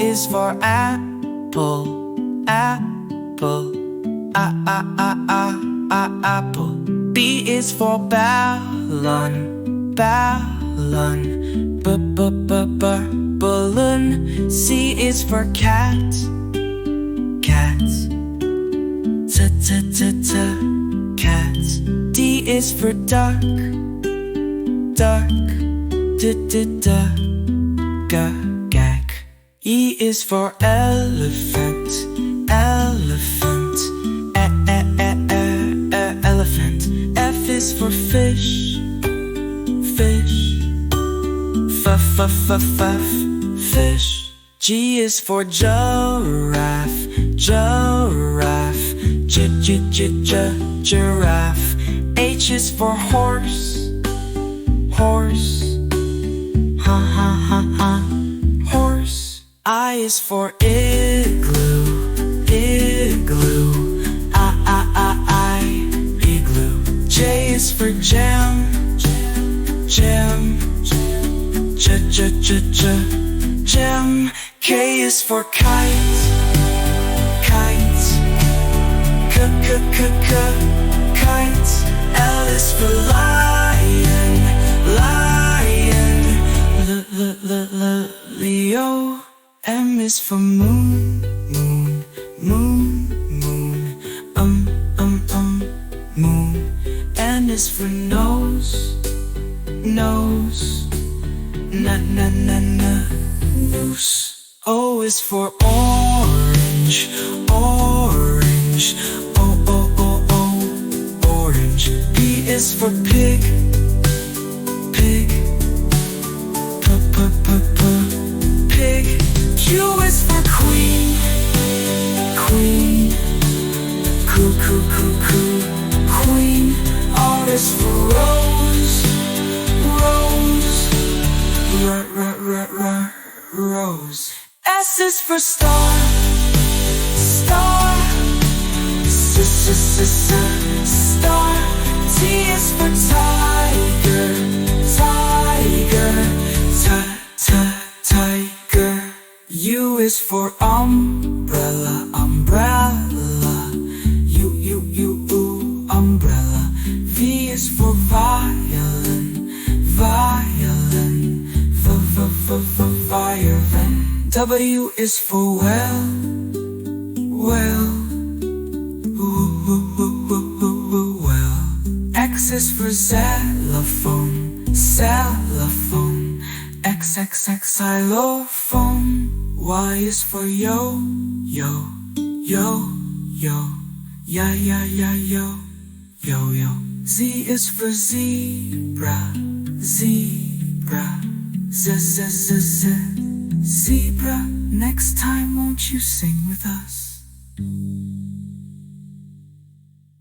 is for apple, apple. Apple. B is for ballon, ballon. Balloon. C is for cat, cat. Cat. D is for duck, duck. Gag. E is for elephant, elephant. Elephant. F is for fish, fish. Fish. G is for giraffe, giraffe. Giraffe. H is for horse, horse. Horse. I is for igloo, igloo. Igloo. J is for jam, jam. Jam. K is for kite, kite. Kite. L is for lion, lion. Leo. M is for moon, moon, moon, moon. Moon. N is for nose, nose. Nose. O is for orange, orange. Orange. P is for pig, pig. Pig. Q is for queen, queen. Queen. R is for rose, rose. Rose. S is for star, star. Star. T is for tiger, tiger. Tiger. U is for umbrella, umbrella. Umbrella. V is for violin, violin. Violin. W is for well, well. Well. X is for xylophone, xylophone. Xylophone. Y is for yo, yo, yo, yo. Yo. Z is for zebra, zebra. Zebra. Next time, won't you sing with us?